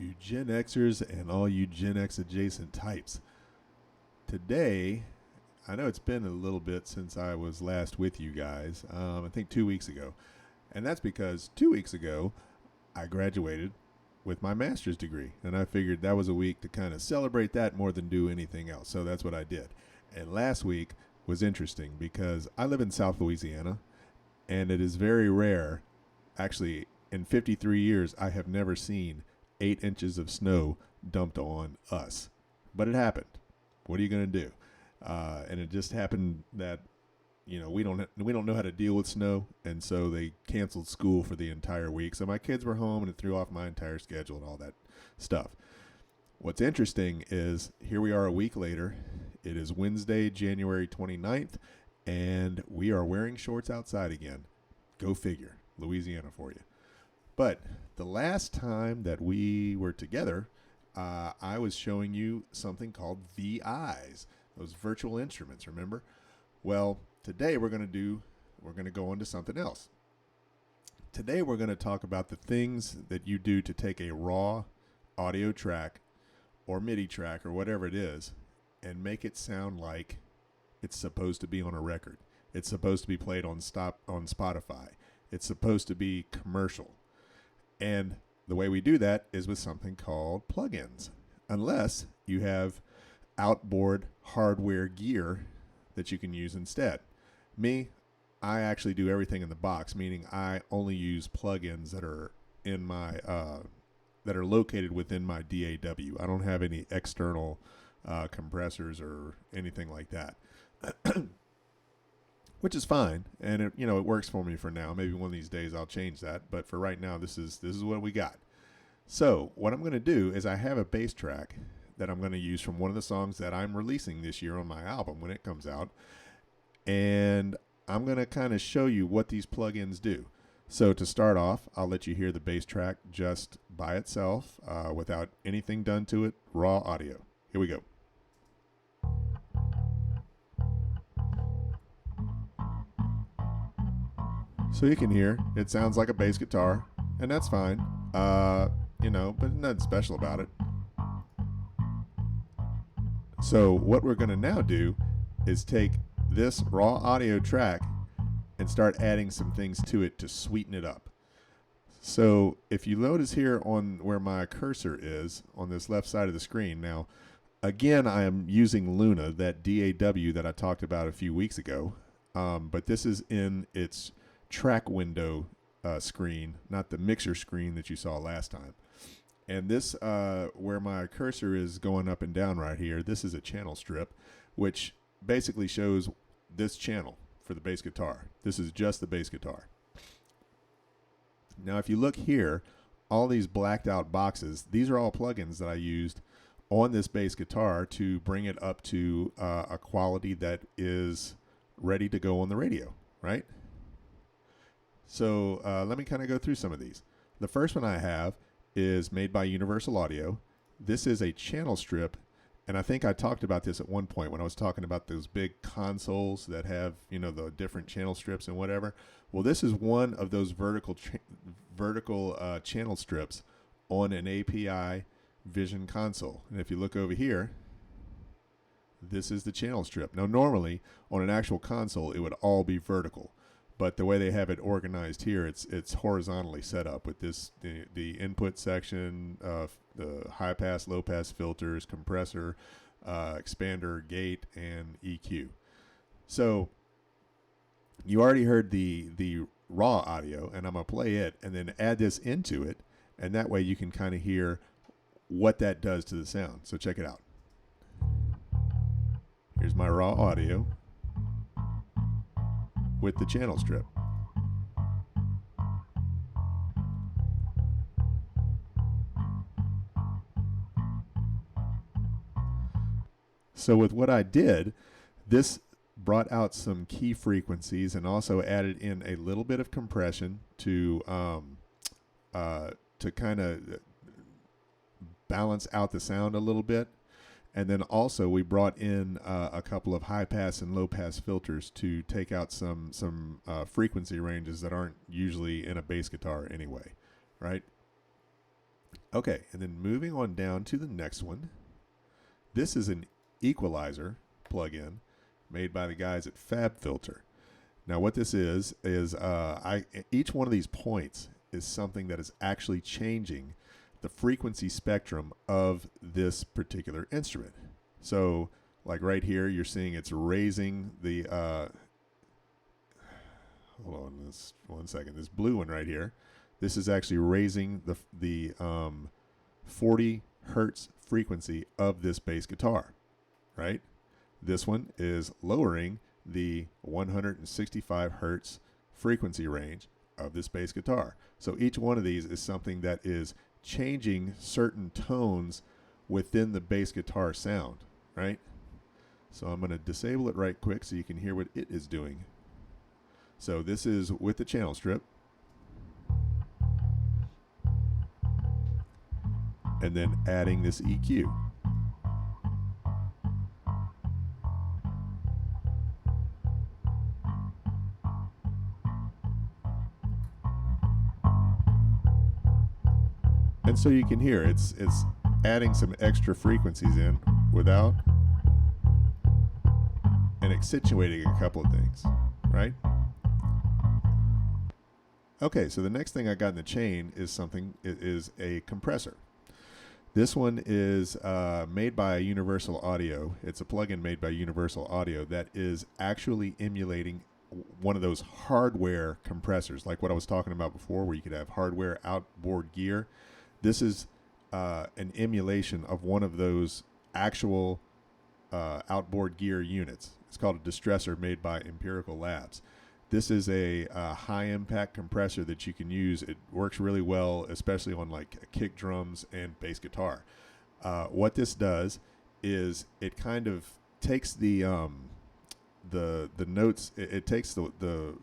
You Gen Xers and all you Gen X adjacent types. Today, I know it's been a little bit since I was last with you guys. I think 2 weeks ago. And that's because 2 weeks ago, I graduated with my master's degree. And I figured that was a week to kind of celebrate that more than do anything else. So that's what I did. And last week was interesting because I live in South Louisiana, and it is very rare. Actually, in 53 years, I have never seen 8 inches of snow dumped on us. But it happened. What are you going to do? And it just happened that, we don't know how to deal with snow, and so they canceled school for the entire week. So my kids were home, and it threw off my entire schedule and all that stuff. What's interesting is here we are a week later. It is Wednesday, January 29th, and we are wearing shorts outside again. Go figure. Louisiana for you. But the last time that we were together, I was showing you something called VIs, those virtual instruments, remember? Well, today we're going to go on to something else. Today we're going to talk about the things that you do to take a raw audio track or MIDI track or whatever it is and make it sound like it's supposed to be on a record. It's supposed to be played on Spotify. It's supposed to be commercial. And the way we do that is with something called plugins, unless you have outboard hardware gear that you can use instead. Me, I actually do everything in the box, meaning I only use plugins that are in my that are located within my DAW. I don't have any external compressors or anything like that. Which is fine, and it works for me for now. Maybe one of these days I'll change that, but for right now, this is what we got. So what I'm going to do is I have a bass track that I'm going to use from one of the songs that I'm releasing this year on my album when it comes out, and I'm going to kind of show you what these plugins do. So to start off, I'll let you hear the bass track just by itself without anything done to it, raw audio. Here we go. So you can hear it sounds like a bass guitar, and that's fine, but nothing special about it. So what we're going to now do is take this raw audio track and start adding some things to it to sweeten it up. So if you notice here on where my cursor is on this left side of the screen, now again I am using Luna, that DAW that I talked about a few weeks ago, but this is in its track window screen, not the mixer screen that you saw last time. And this, where my cursor is going up and down right here, this is a channel strip, which basically shows this channel for the bass guitar. This is just the bass guitar. Now, if you look here, all these blacked out boxes, these are all plugins that I used on this bass guitar to bring it up to a quality that is ready to go on the radio, right? So let me kind of go through some of these. The first one I have is made by Universal Audio. This is a channel strip, and I think I talked about this at one point when I was talking about those big consoles that have, the different channel strips and whatever. Well, this is one of those vertical channel strips on an API Vision console. And if you look over here, this is the channel strip. Now, normally on an actual console, it would all be vertical. But the way they have it organized here, it's horizontally set up with the input section, the high pass, low pass filters, compressor, expander, gate, and EQ. So you already heard the raw audio, and I'm gonna play it and then add this into it, and that way you can kind of hear what that does to the sound. So check it out. Here's my raw audio with the channel strip. So with what I did, this brought out some key frequencies and also added in a little bit of compression to kind of balance out the sound a little bit. And then also we brought in a couple of high pass and low pass filters to take out some frequency ranges that aren't usually in a bass guitar anyway, right? Okay, and then moving on down to the next one. This is an equalizer plugin made by the guys at FabFilter. Now, what this is each one of these points is something that is actually changing the frequency spectrum of this particular instrument. So, like right here, you're seeing it's raising the. Hold on, this 1 second. This blue one right here, this is actually raising the 40 hertz frequency of this bass guitar, right? This one is lowering the 165 hertz frequency range of this bass guitar. So each one of these is something that is changing certain tones within the bass guitar sound, right? So I'm going to disable it right quick so you can hear what it is doing. So this is with the channel strip. And then adding this EQ. And so you can hear it's adding some extra frequencies in without and accentuating a couple of things, right? Okay, so the next thing I got in the chain is a compressor. This one is made by Universal Audio. It's a plugin made by Universal Audio that is actually emulating one of those hardware compressors, like what I was talking about before, where you could have hardware outboard gear. This is an emulation of one of those actual outboard gear units. It's called a distressor made by Empirical Labs. This is a high impact compressor that you can use. It works really well, especially on like kick drums and bass guitar. What this does is it kind of takes the notes. It takes the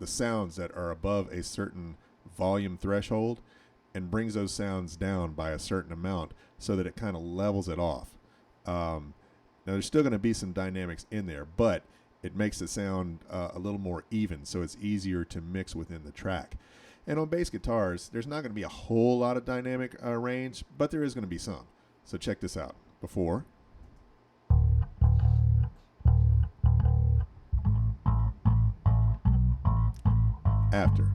sounds that are above a certain volume threshold and brings those sounds down by a certain amount so that it kind of levels it off. Now there's still going to be some dynamics in there, but it makes it sound a little more even, so it's easier to mix within the track. And on bass guitars, there's not going to be a whole lot of dynamic range, but there is going to be some. So check this out. Before. After.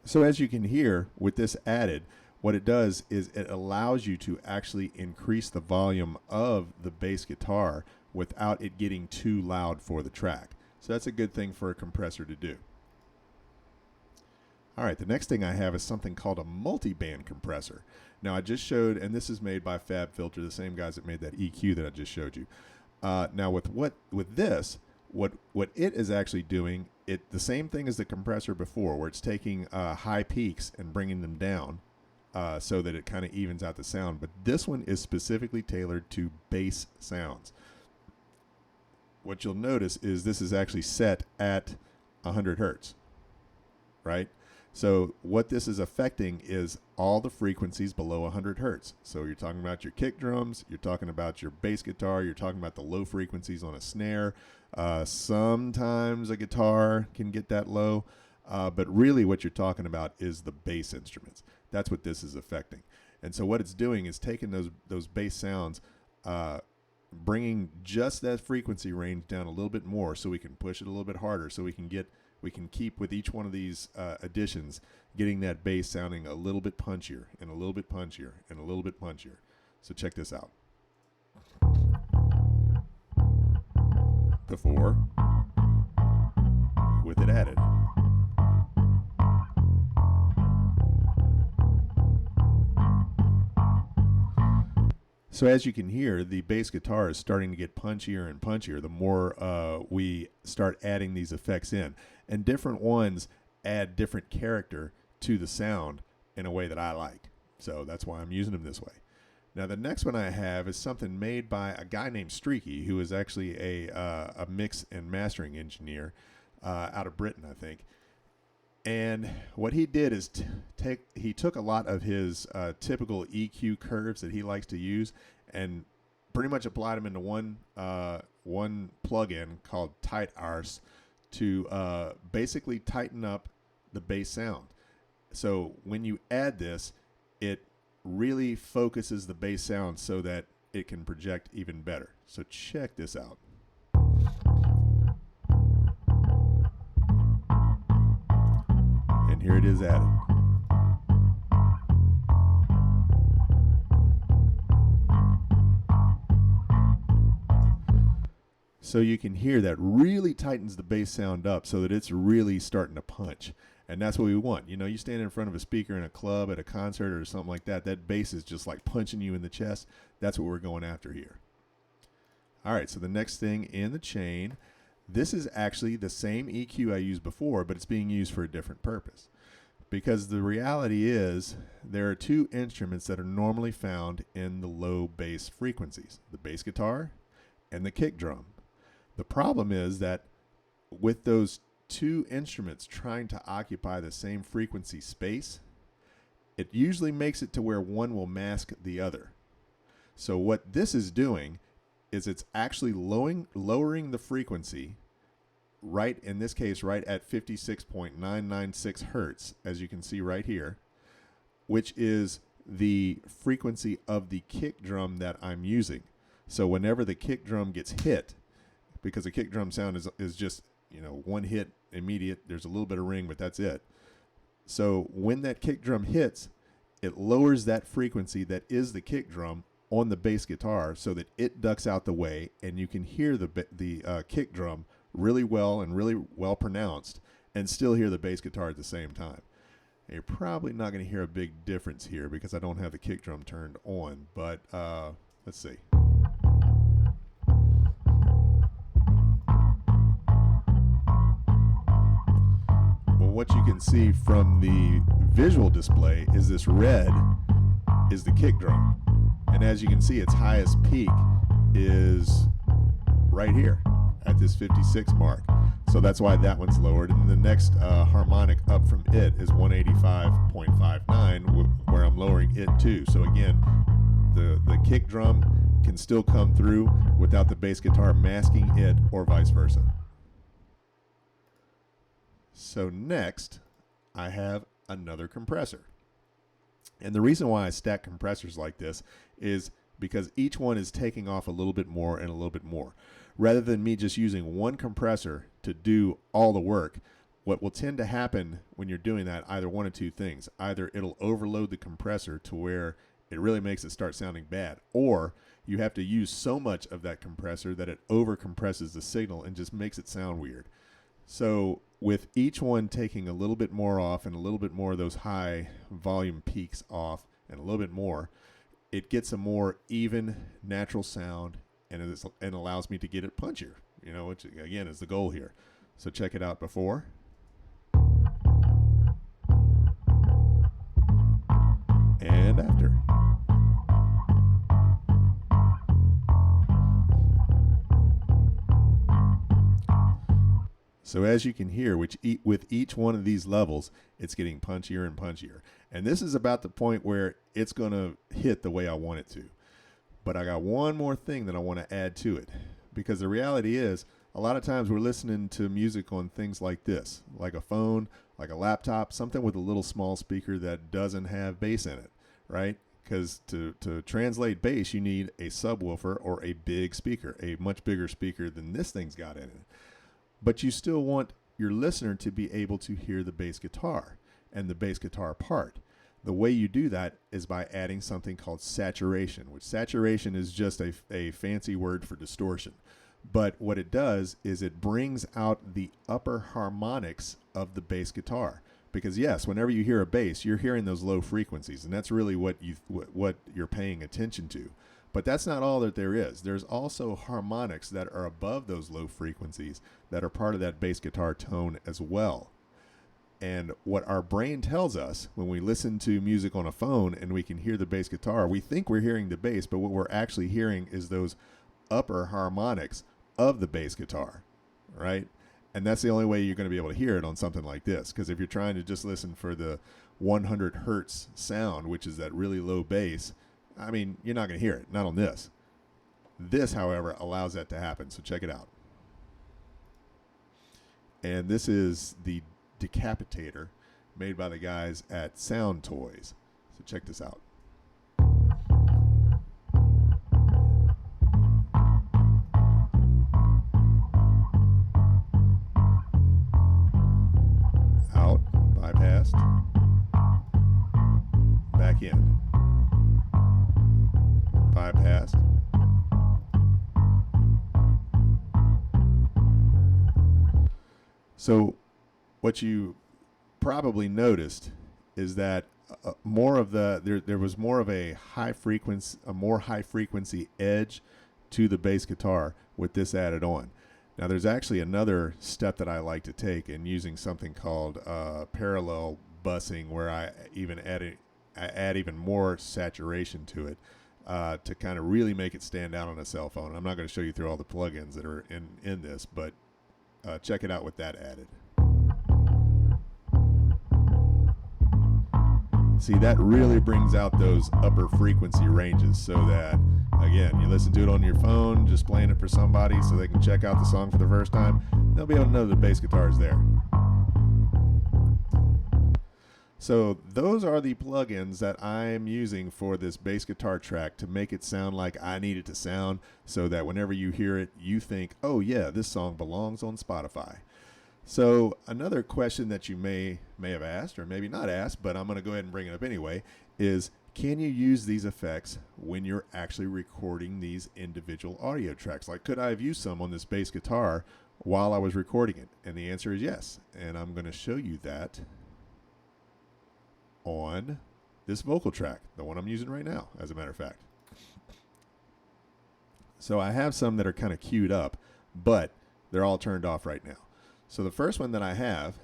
So as you can hear, with this added, what it does is it allows you to actually increase the volume of the bass guitar without it getting too loud for the track. So that's a good thing for a compressor to do. All right, the next thing I have is something called a multi-band compressor. Now I just showed, and this is made by FabFilter, the same guys that made that EQ that I just showed you. Now with this, what it is actually doing, the same thing as the compressor before, where it's taking high peaks and bringing them down so that it kind of evens out the sound. But this one is specifically tailored to bass sounds. What you'll notice is this is actually set at 100 hertz, right? So what this is affecting is all the frequencies below 100 hertz. So you're talking about your kick drums, you're talking about your bass guitar, you're talking about the low frequencies on a snare. Sometimes a guitar can get that low, but really what you're talking about is the bass instruments. That's what this is affecting. And so what it's doing is taking those bass sounds, bringing just that frequency range down a little bit more so we can push it a little bit harder, so we can keep with each one of these additions, getting that bass sounding a little bit punchier and a little bit punchier and a little bit punchier. So check this out. Before, with it added. So as you can hear, the bass guitar is starting to get punchier and punchier the more we start adding these effects in. And different ones add different character to the sound in a way that I like. So that's why I'm using them this way. Now the next one I have is something made by a guy named Streaky, who is actually a mix and mastering engineer out of Britain, I think. And what he did is he took a lot of his typical EQ curves that he likes to use and pretty much applied them into one plugin called Tight Arse to basically tighten up the bass sound. So when you add this, it really focuses the bass sound so that it can project even better. So check this out. And here it is added. So you can hear that really tightens the bass sound up so that it's really starting to punch. And that's what we want. You know, you stand in front of a speaker in a club at a concert or something like that, that bass is just like punching you in the chest. That's what we're going after here. All right, so the next thing in the chain, this is actually the same EQ I used before, but it's being used for a different purpose. Because the reality is there are two instruments that are normally found in the low bass frequencies, the bass guitar and the kick drum. The problem is that with those two instruments trying to occupy the same frequency space, it usually makes it to where one will mask the other. So what this is doing is it's actually lowering the frequency, right, in this case, right at 56.996 hertz, as you can see right here, which is the frequency of the kick drum that I'm using. So whenever the kick drum gets hit, because the kick drum sound is just, you know, one hit immediate, there's a little bit of ring, but that's it. So when that kick drum hits, it lowers that frequency that is the kick drum on the bass guitar so that it ducks out the way, and you can hear the kick drum really well and really well pronounced and still hear the bass guitar at the same time. And you're probably not going to hear a big difference here because I don't have the kick drum turned on, but let's see. What you can see from the visual display is this red is the kick drum. And as you can see, its highest peak is right here at this 56 mark. So that's why that one's lowered. And the next harmonic up from it is 185.59, where I'm lowering it too. So again, the kick drum can still come through without the bass guitar masking it, or vice versa. So next, I have another compressor. And the reason why I stack compressors like this is because each one is taking off a little bit more and a little bit more. Rather than me just using one compressor to do all the work, what will tend to happen when you're doing that, either one of two things. Either it'll overload the compressor to where it really makes it start sounding bad, or you have to use so much of that compressor that it over compresses the signal and just makes it sound weird. So with each one taking a little bit more off and a little bit more of those high volume peaks off and a little bit more, it gets a more even natural sound, and it allows me to get it punchier, you know, which again is the goal here. So check it out before. And after. So as you can hear, with each one of these levels, it's getting punchier and punchier. And this is about the point where it's going to hit the way I want it to. But I got one more thing that I want to add to it. Because the reality is, a lot of times we're listening to music on things like this, like a phone, like a laptop, something with a little small speaker that doesn't have bass in it, right? Because to translate bass, you need a subwoofer or a big speaker, a much bigger speaker than this thing's got in it. But you still want your listener to be able to hear the bass guitar and the bass guitar part. The way you do that is by adding something called saturation, which saturation is just a fancy word for distortion. But what it does is it brings out the upper harmonics of the bass guitar. Because yes, whenever you hear a bass, you're hearing those low frequencies, and that's really what you're paying attention to. But that's not all that there is. There's also harmonics that are above those low frequencies that are part of that bass guitar tone as well. And what our brain tells us when we listen to music on a phone and we can hear the bass guitar, we think we're hearing the bass, but what we're actually hearing is those upper harmonics of the bass guitar, right? And that's the only way you're going to be able to hear it on something like this. Because if you're trying to just listen for the 100 hertz sound, which is that really low bass, I mean, you're not going to hear it, not on this. This, however, allows that to happen. So check it out. And this is the Decapitator made by the guys at Sound Toys. So check this out. Out, bypassed, back in, bypassed. So what you probably noticed is that more of there was more of a more high frequency edge to the bass guitar with this added on. Now there's actually another step that I like to take in using something called parallel busing, where I add even more saturation to it to kind of really make it stand out on a cell phone. I'm not going to show you through all the plugins that are in this, but check it out with that added. See, that really brings out those upper frequency ranges, so that, again, you listen to it on your phone, just playing it for somebody so they can check out the song for the first time, they'll be able to know the bass guitar is there. So those are the plugins that I'm using for this bass guitar track to make it sound like I need it to sound, so that whenever you hear it, you think, oh yeah, this song belongs on Spotify. So another question that you may have asked, or maybe not asked, but I'm going to go ahead and bring it up anyway, is can you use these effects when you're actually recording these individual audio tracks? Like, could I have used some on this bass guitar while I was recording it? And the answer is yes. And I'm going to show you that on this vocal track, the one I'm using right now, as a matter of fact. So I have some that are kind of queued up, but they're all turned off right now. So the first one that I have,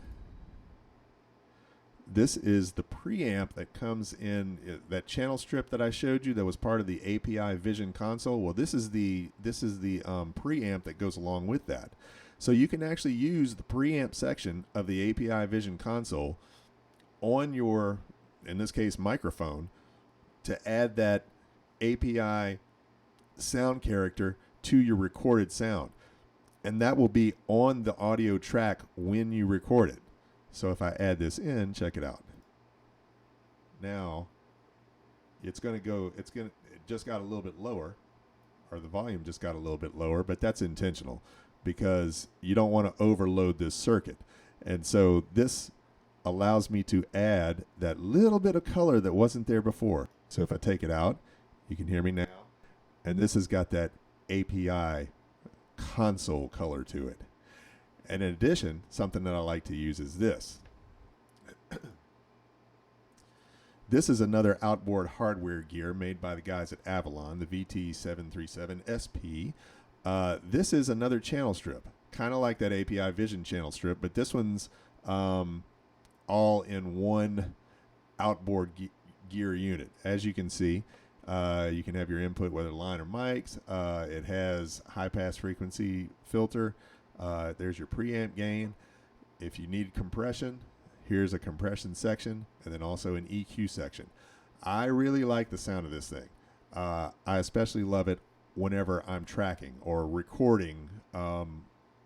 this is the preamp that comes in that channel strip that I showed you that was part of the API Vision console. Well, this is the preamp that goes along with that. So you can actually use the preamp section of the API Vision console on your, in this case, microphone, to add that API sound character to your recorded sound. And that will be on the audio track when you record it. So if I add this in, check it out. Now, it just got a little bit lower, or the volume just got a little bit lower, but that's intentional because you don't want to overload this circuit. And so this allows me to add that little bit of color that wasn't there before. So if I take it out, you can hear me now. And this has got that API console color to it. And in addition, something that I like to use is this. This is another outboard hardware gear made by the guys at Avalon, the VT737SP. This is another channel strip, kind of like that API Vision channel strip, but this one's all in one outboard gear unit. As you can see, you can have your input, whether line or mics. It has high pass frequency filter. There's your preamp gain. If you need compression, here's a compression section, and then also an EQ section. I really like the sound of this thing. I especially love it whenever I'm tracking or recording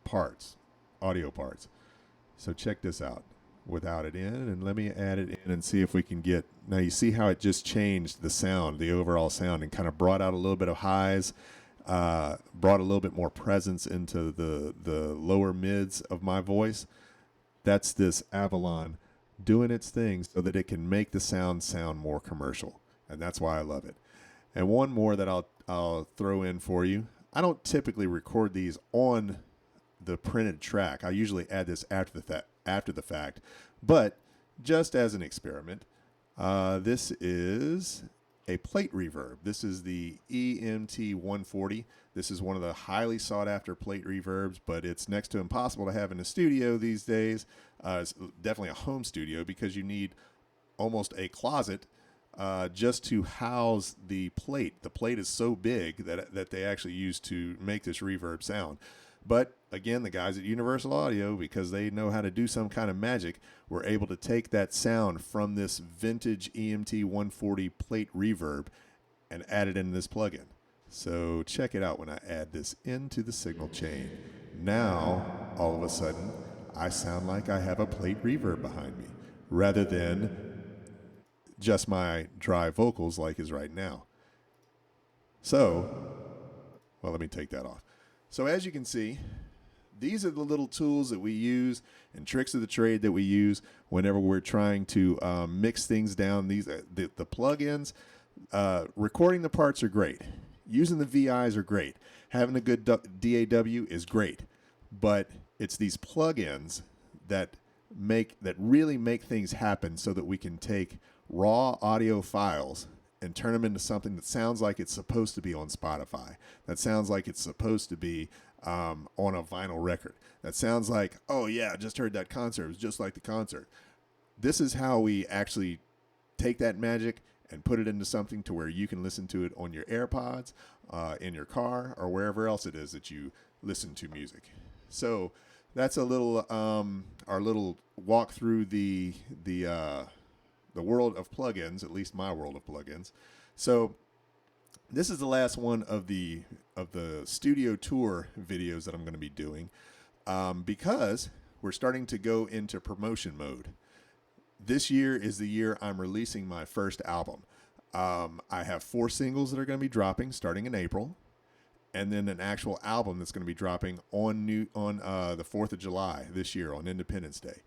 parts, audio parts. So check this out without it in, and let me add it in and see if we can get, now you see how it just changed the sound, the overall sound, and kind of brought out a little bit of highs, brought a little bit more presence into the lower mids of my voice. That's this Avalon doing its thing so that it can make the sound more commercial, and that's why I love it. And one more that I'll throw in for you. I don't typically record these on the printed track. I usually add this after the fact, but just as an experiment, this is a plate reverb. This is the EMT 140. This is one of the highly sought after plate reverbs, but it's next to impossible to have in a studio these days. It's definitely a home studio because you need almost a closet just to house the plate. The plate is so big that they actually use to make this reverb sound. But again, the guys at Universal Audio, because they know how to do some kind of magic, were able to take that sound from this vintage EMT 140 plate reverb and add it into this plugin. So check it out when I add this into the signal chain. Now, all of a sudden, I sound like I have a plate reverb behind me rather than just my dry vocals like is right now. So, well, let me take that off. So as you can see, these are the little tools that we use and tricks of the trade that we use whenever we're trying to mix things down. These the plugins, recording the parts are great. Using the VIs are great. Having a good DAW is great, but it's these plugins that really make things happen so that we can take raw audio files and turn them into something that sounds like it's supposed to be on Spotify. That sounds like it's supposed to be on a vinyl record. That sounds like, oh yeah, I just heard that concert. It was just like the concert. This is how we actually take that magic and put it into something to where you can listen to it on your AirPods, in your car, or wherever else it is that you listen to music. So that's a little our little walk through the world of plugins, at least my world of plugins. So this is the last one of the studio tour videos that I'm going to be doing, because we're starting to go into promotion mode. This year is the year I'm releasing my first album. I have 4 singles that are going to be dropping starting in April, and then an actual album that's going to be dropping on the 4th of July this year on Independence Day.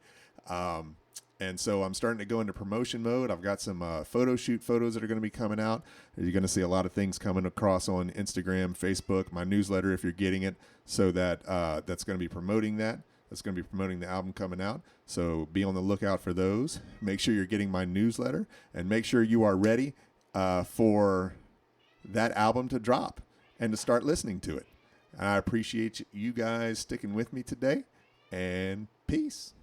And so I'm starting to go into promotion mode. I've got some photo shoot photos that are going to be coming out. You're going to see a lot of things coming across on Instagram, Facebook, my newsletter if you're getting it. So that's going to be promoting that. That's going to be promoting the album coming out. So be on the lookout for those. Make sure you're getting my newsletter, and make sure you are ready for that album to drop and to start listening to it. And I appreciate you guys sticking with me today, and peace.